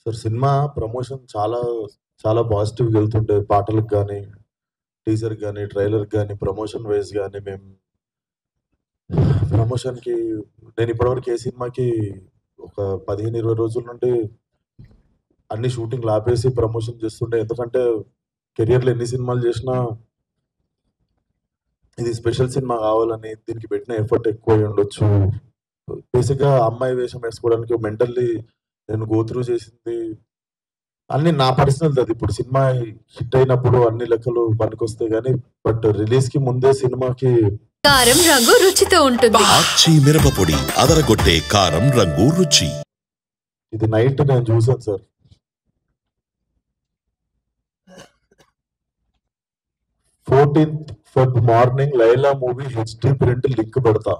Sir cinema promotion చాలా చాలా పాజిటివ్‌గా వెళ్తుండే. పాటలకు గాని, టీజర్‌కి గాని, ట్రైలర్‌కి గాని, ప్రమోషన్ వైస్ గాని మేము ప్రమోషన్‌కి నేను ఇప్పటివరకు ఏ సినిమాకి ఒక 15, 20 రోజుల నుండి అన్ని షూటింగ్‌లు ఆపేసి ప్రమోషన్ చేస్తుండే. ఎందుకంటే కెరియర్‌లో ఎన్ని సినిమాలు చేసినా ఇది స్పెషల్ సినిమా కావాలని దీనికి పెట్టిన ఎఫర్ట్ ఎక్కువై ఉండొచ్చు. బేసిక్‌గా అమ్మాయి వేషం వేసుకోవడానికి మెంటల్లీ నేను గో త్రూ చేసింది అన్ని నా పర్సనల్‌ది అది. ఇప్పుడు సినిమా హిట్ అయినప్పుడు అన్ని లెక్కలు పనికొస్తాయి గానీ, బట్ రిలీజ్‌కి ముందే సినిమాకి కారం రంగు రుచితో ఉంటుంది. ఆచి మిరపపొడి అదరగొట్టే కారం రంగు రుచి. ఇది నైట్ నేను చూసాను sir. 14th Feb morning 'Laila' movie HD print link పెడతా.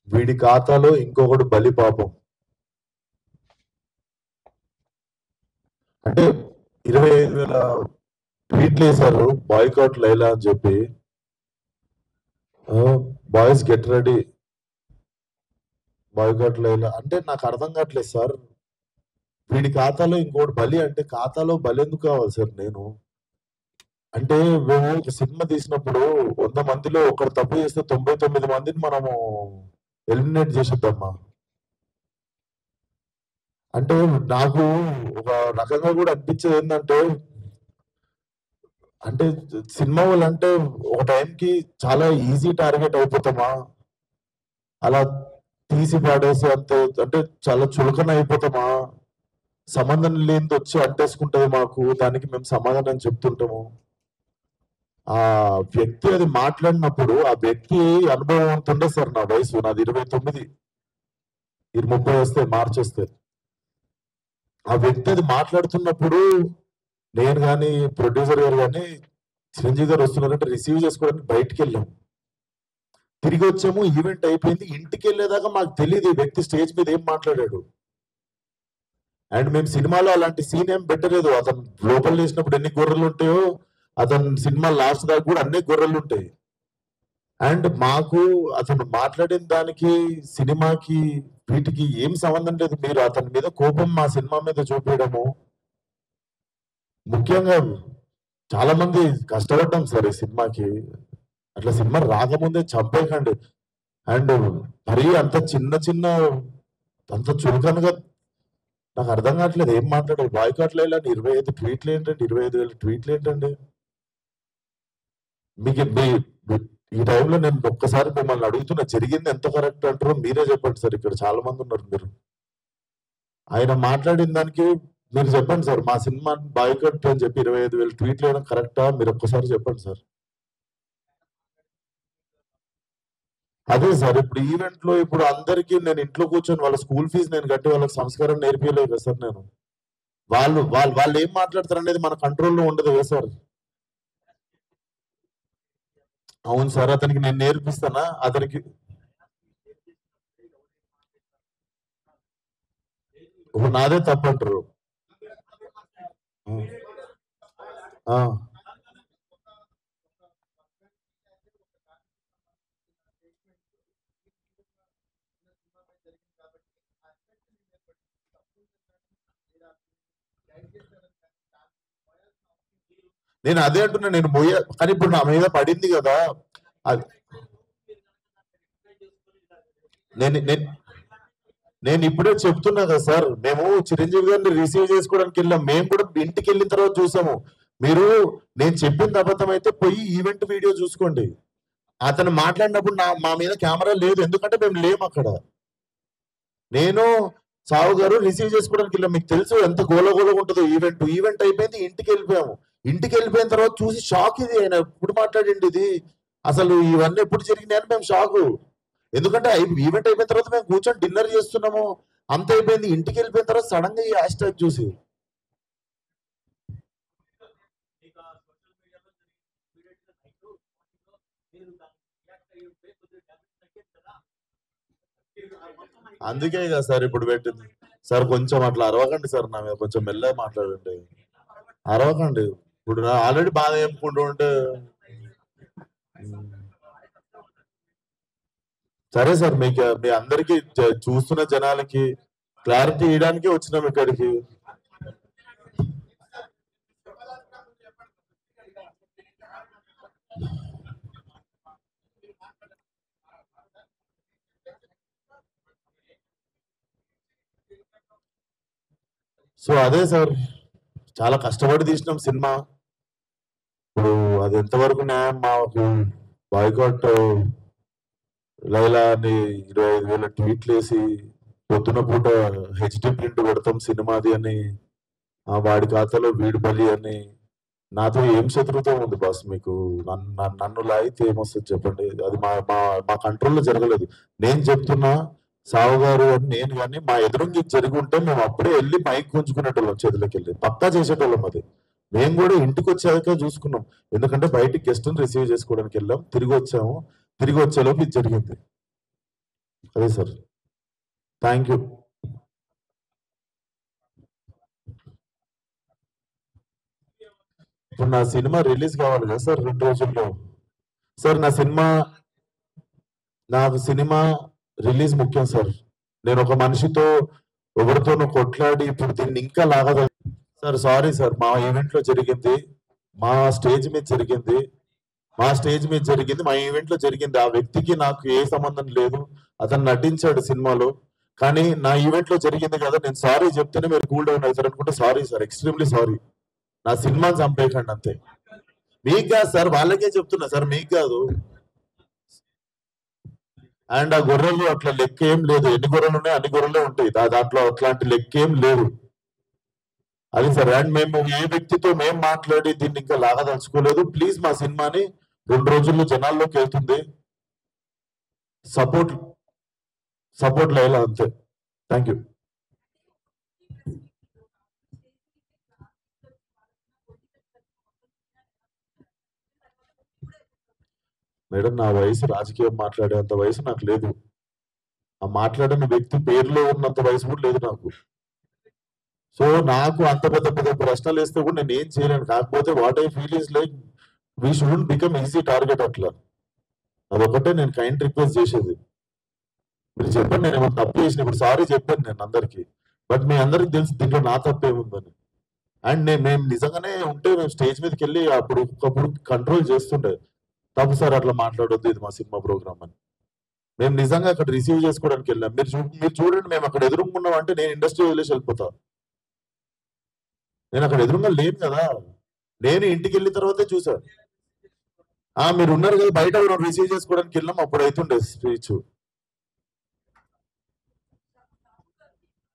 వీడి ఖాతాలో ఇంకొకడు బలి పాపం. అంటే 25,000 ట్వీట్‌లేసారు బాయ్‌కాట్ లైలా అని చెప్పి. Boys get ready. Boycott Laila అంటే నాకు అర్థం కావట్లేదు సార్. వీడి ఖాతాలో ఇంకోటి బలి అంటే ఖాతాలో బలి ఎందుకు కావాలి సార్ నేను? అంటే మేము ఒక సినిమా తీసినప్పుడు 100 మందిలో ఒకరు తప్పు చేస్తే 99 మందిని మనము ఎలిమినేట్ చేసేద్దామా? అంటే నాకు ఒక రకంగా కూడా అనిపించేది ఏంటంటే అంటే సినిమా వాళ్ళంటే ఒక టైంకి చాలా ఈజీ టార్గెట్ అయిపోతామా? అలా తీసి పాడేసి అంతే అంటే చాలా చులకన అయిపోతామా? సంబంధం లేనిది వచ్చి అంటేసుకుంటది మాకు. దానికి మేము సమాధానం చెప్తుంటాము. ఆ వ్యక్తి అది మాట్లాడినప్పుడు ఆ వ్యక్తి అనుభవం ఎంత ఉండదు సార్. నా వయసు నాది 29. ఇది 30 వస్తే మార్చి వస్తే. ఆ వ్యక్తి అది మాట్లాడుతున్నప్పుడు నేను గాని, ప్రొడ్యూసర్ గారు గాని, చిరంజీవి గారు వస్తున్నారంటే రిసీవ్ చేసుకోవడానికి బయటికెళ్ళాం. తిరిగి వచ్చాము. ఈవెంట్ అయిపోయింది. ఇంటికెళ్ళేదాకా మాకు తెలీదు ఈ వ్యక్తి స్టేజ్ మీద ఏం మాట్లాడాడు. అండ్ మేము సినిమాలో అలాంటి సీన్ ఏం పెట్టలేదు. అతను లోపల చేసినప్పుడు ఎన్ని గొర్రెలు ఉంటాయో, అతను సినిమా లాస్ట్ దాకా కూడా అన్ని గొర్రెలు ఉంటాయి. అండ్ మాకు అతను మాట్లాడిన దానికి, సినిమాకి, వీటికి ఏం సంబంధం లేదు. మీరు అతని మీద కోపం మా సినిమా మీద చూపియడము. ముఖ్యంగా చాలా మంది కష్టపడ్డాం సార్ ఈ సినిమాకి. అట్లా సినిమా రాకముందే చంపేయకండి. అండ్ మరీ అంత చిన్న చిన్న అంత చులకనగా నాకు అర్థం కావట్లేదు. ఏం మాట్లాడారు? బాయ్‌కాట్ లైలాని 25 ట్వీట్లు ఏంటండి? 25,000 ట్వీట్లు ఏంటండి? మీకు ఈ టైంలో నేను ఒక్కసారి మిమ్మల్ని అడుగుతున్నా, జరిగింది ఎంత కరెక్ట్ అంటారో మీరే చెప్పండి సార్. ఇక్కడ చాలా మంది ఉన్నారు మీరు. ఆయన మాట్లాడిన దానికి మీరు చెప్పండి సార్. మా సినిమా బాయ్‌కాట్ అని చెప్పి 25,000 ట్వీట్లు వేయడం కరెక్టా? మీరు ఒక్కసారి చెప్పండి సార్. అదే సార్. ఇప్పుడు ఈవెంట్‌లో ఇప్పుడు అందరికి నేను ఇంట్లో కూర్చొని వాళ్ళ స్కూల్ ఫీజు నేను కట్టి వాళ్ళకి సంస్కారం నేర్పియలేదు కదా సార్ నేను. వాళ్ళు ఏం మాట్లాడతారనేది మన కంట్రోల్‌లో ఉండదు కదా సార్. అవును సార్. అతనికి నేను నేర్పిస్తానా? అతనికి ఇప్పుడు నాదే తప్పంటారు. ఆ! ఆ! నేను అదే అంటున్నా. నేను కానీ ఇప్పుడు నా మీద పడింది కదా! అది నేను నేను నేను ఇప్పుడే చెప్తున్నా కదా సార్. మేము చిరంజీవి గారిని రిసీవ్ చేసుకోవడానికి వెళ్ళాం. మేము కూడా ఇంటికెళ్ళిన తర్వాత చూసాము. మీరు నేను చెప్పింది అబద్ధమైతే పోయి ఈవెంట్ వీడియో చూసుకోండి. అతను మాట్లాడినప్పుడు మా మీద కెమెరా లేదు. ఎందుకంటే మేము లేమక్కడ. నేను, సావు గారు రిసీవ్ చేసుకోవడానికి వెళ్ళాం. మీకు తెలుసు ఎంత గోలగోలగా ఉంటదో ఈవెంట్. ఈవెంట్ అయిపోయింది. ఇంటికెళ్ళిపోయాము. ఇంటికెళ్ళిపోయిన తర్వాత చూసి షాక్ ఇది. ఆయన ఎప్పుడు మాట్లాడిండు ఇది? అసలు ఇవన్నీ ఎప్పుడు జరిగినాయని మేము షాకు. ఎందుకంటే ఈవెంట్ అయిపోయిన తర్వాత మేము కూర్చొని డిన్నర్ చేస్తున్నాము. అంత అయిపోయింది. ఇంటికెళ్ళిపోయిన తర్వాత సడన్‌గా ఈ హ్యాష్ ట్యాగ్ చూసి. అందుకే కదా సార్ ఇప్పుడు పెట్టింది. సార్ కొంచెం అట్లా అరవకండి సార్ నా మీద. కొంచెం మెల్లగా మాట్లాడండి. అరవకండి. ఇప్పుడు ఆల్రెడీ బాధ చెప్పుకుంటూ ఉంటే సరే సార్, మీకు మీ అందరికి చూస్తున్న జనాలకి క్లారిటీ ఇవ్వడానికి వచ్చినాం ఇక్కడికి. సో అదే సార్, చాలా కష్టపడి తీసినాం సినిమా. ఇప్పుడు అది ఎంతవరకు న్యాయం? మాకు బాయ్కాట్ లైలా అని 25,000 ట్వీట్లు వేసి పొద్దున పూట హెచ్డి ప్రింట్ కొడతాం సినిమాది అని, వాడి ఖాతాలో వీడు బలి అని. నాతో ఏం శత్రుత్వం ఉంది బాస్ మీకు? నన్ను లాగితే ఏమొస్తుంది చెప్పండి? అది మా మా మా కంట్రోల్లో జరగలేదు. నేను చెప్తున్నా, సావు గారు అని నేను కానీ మా ఎదురుంగి జరిగి ఉంటే మేము అప్పుడే వెళ్ళి మైక్ గుంజుకునేటోళ్ళం, చేతులకి వెళ్ళి పక్కా చేసేటోళ్ళం. అది మేము కూడా ఇంటికి వచ్చాక చూసుకున్నాం, ఎందుకంటే బయటికి గెస్ట్ని రిసీవ్ చేసుకోవడానికి వెళ్ళాం, తిరిగి వచ్చాము. తిరిగి వచ్చేలోపు ఇది జరిగింది. అదే సార్, థ్యాంక్ యూ. ఇప్పుడు నా సినిమా రిలీజ్ కావాలి కదా సార్ 2 రోజుల్లో. సార్ నాకు సినిమా రిలీజ్ ముఖ్యం సార్. నేను ఒక మనిషితో ఎవరితోనూ కొట్లాడి ఇప్పుడు దీన్ని ఇంకా లాగదు సార్. సారీ సార్, మా ఈవెంట్ లో జరిగింది, మా స్టేజ్ మీద జరిగింది, మా ఈవెంట్ లో జరిగింది. ఆ వ్యక్తికి నాకు ఏ సంబంధం లేదు, అతను నటించాడు సినిమాలో. కానీ నా ఈవెంట్ లో జరిగింది కదా, నేను సారీ చెప్తేనే మీరు కూల్ డౌన్ అవుతారు అనుకుంటే సారీ సార్, ఎక్స్ట్రీమ్లీ సారీ. నా సినిమాని చంపేయకండి అంతే. మీకు కాదు సార్, వాళ్ళకే చెప్తున్నా సార్, మీకు కాదు. అండ్ ఆ గొర్రెలు అట్లా లెక్క ఏం లేదు, ఎన్ని గొర్రెలు ఉన్నాయి అన్ని గొర్రెలే ఉంటాయి, దాంట్లో అట్లాంటి లెక్క ఏం లేదు. అది సార్. అండ్ మేము ఏ వ్యక్తితో మేము మాట్లాడి దీన్ని ఇంకా లాగదలుచుకోలేదు. ప్లీజ్ మా సినిమాని 2 రోజుల్లో జనాల్లోకి వెళ్తుంది, సపోర్ట్ లేలా అంతే. Thank you madam. నా వయసు రాజకీయం మాట్లాడేంత వయసు నాకు లేదు, ఆ మాట్లాడిన వ్యక్తి పేరులో ఉన్నంత వయసు కూడా లేదు నాకు. సో నాకు అంత పెద్ద పెద్ద ప్రశ్నలు వేస్తే కూడా నేను ఏం చేయలేను. కాకపోతే what I feel is like we shouldn't become easy target. అట్లా అదొకటే నేను కైండ్ రిక్వెస్ట్ చేసేది. మీరు చెప్పండి, నేను ఏమైనా తప్పు చేసిన ఇప్పుడు సారీ చెప్పాను నేను అందరికి, బట్ మీ అందరికి తెలుసు దీంట్లో నా తప్పు ఏముందని. అండ్ మేము నిజంగానే ఉంటే మేము స్టేజ్ మీదకి వెళ్ళి ఒకప్పుడు కంట్రోల్ చేస్తుండే, తప్పు సార్ అట్లా మాట్లాడొద్దు, ఇది మా సినిమా ప్రోగ్రామ్ అని. మేము నిజంగా అక్కడ రిసీవ్ చేసుకోవడానికి వెళ్ళాం. మీరు చూడండి, మేము అక్కడ ఎదురుకున్నాం అంటే నేను ఇండస్ట్రీ వదిలేసి వెళ్ళిపోతా. నేను అక్కడ ఎదురుగా లేను కదా, నేను ఇంటికి వెళ్ళిన తర్వాతే చూసా. మీరు ఉన్నారు కదా బయట, రిసీవ్ చేసుకోవడానికి వెళ్ళాం, అప్పుడు అవుతుండే స్పీచ్.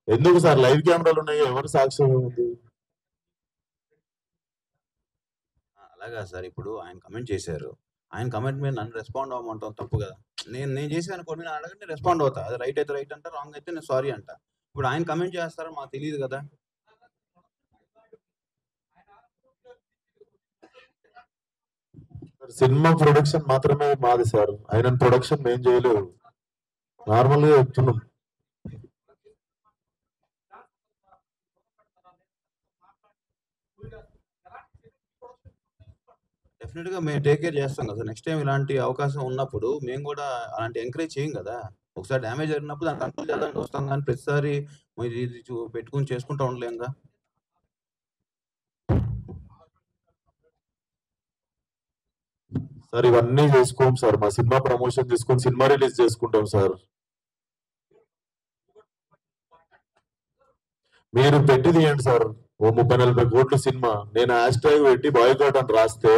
ఎందుకు సార్ లైవ్ కెమెరాలు ఉన్నాయి, ఎవరు సాక్ష్యం ఉంది? అలాగా సార్, ఇప్పుడు ఆయన కమెంట్ చేశారు, ఆయన కమెంట్ మీద నన్ను రెస్పాండ్ అవ్వమంటాం తప్పు కదా. నేను చేశాను కొన్ని, నేను అడగండి రెస్పాండ్ అవుతా. అది రైట్ అయితే రైట్ అంట, రాంగ్ అయితే నేను సారీ అంట. ఇప్పుడు ఆయన కమెంట్ చేస్తారో మాకు తెలియదు కదా. సినిమా ప్రొడక్షన్ మాత్రమే మాది సార్, ఆయన ప్రొడక్షన్ మేము చేయలేదు, నార్మల్ గా చెప్తున్నాం. డెఫినెట్ గా మేము టేక్ కేర్ చేస్తాం కదా. నెక్స్ట్ టైం ఇలాంటి అవకాశం ఉన్నప్పుడు మేము కూడా అలాంటి ఎంకరేజ్ చేయం కదా. ఒకసారి డ్యామేజ్ జరిగినప్పుడు దాన్ని కంట్రోల్ చేద్దానికి వస్తాం, కానీ ప్రతిసారి ఇది పెట్టుకుని చేసుకుంటూ ఉండలేంగా. సార్ ఇవన్నీ చేసుకోం సార్, మా సినిమా ప్రమోషన్ చేసుకొని సినిమా రిలీజ్ చేసుకుంటాం సార్. మీరు పెట్టి తీయండి సార్, ఓ 30-40 కోట్ల సినిమా, నేను హ్యాష్ ట్యాగ్ పెట్టి బాయ్కాట్ అని రాస్తే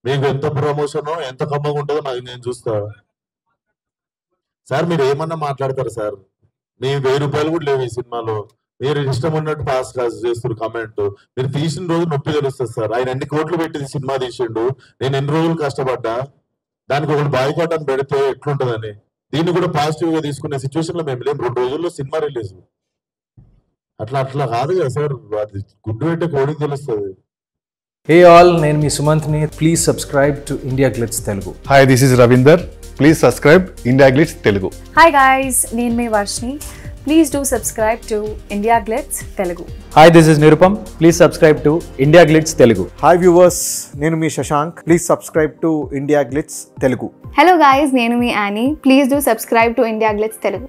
మీకు ఎంత ప్రమోషన్ ఎంత కమ్మగా ఉంటుందో నేను చూస్తా సార్. మీరు ఏమన్నా మాట్లాడతారు సార్, మీ 1000 రూపాయలు కూడా లేవు ఈ సినిమాలో, మీరు ఇష్టం ఉన్నట్టు పాస్ చేస్తారు కామెంట్. మీరు తీసిన రోజు నొప్పి తెలుస్తుంది సార్. ఆయన ఎన్ని కోట్లు పెట్టి సినిమా తీసిండు, నేను ఎన్ని రోజులు కష్టపడ్డా, దానికి ఒకటి బాయ్కాట్ అని పెడితే ఎట్లుంటదని. దీన్ని కూడా పాజిటివ్ గా తీసుకునే సిచ్యువేషన్ లో మేము లేము. 2 రోజుల్లో సినిమా రిలీజ్, అట్లా కాదు కదా సార్, అది గుడ్డు పెట్టే కోడికి తెలుస్తుంది. Hey all, నేను మీ సుమంత్ని. Please subscribe to India Glitz Telugu. Hi, this is Ravinder. Please subscribe India Glitz Telugu. Hi guys, నేను మీ వర్షిని. Please do subscribe to India Glitz Telugu. Hi, this is Nirupam. Please subscribe to India Glitz Telugu. Hi viewers, నేను మీ Shashank. Please subscribe to India Glitz Telugu. Hello guys, నేను మీ Annie. Please do subscribe to India Glitz Telugu.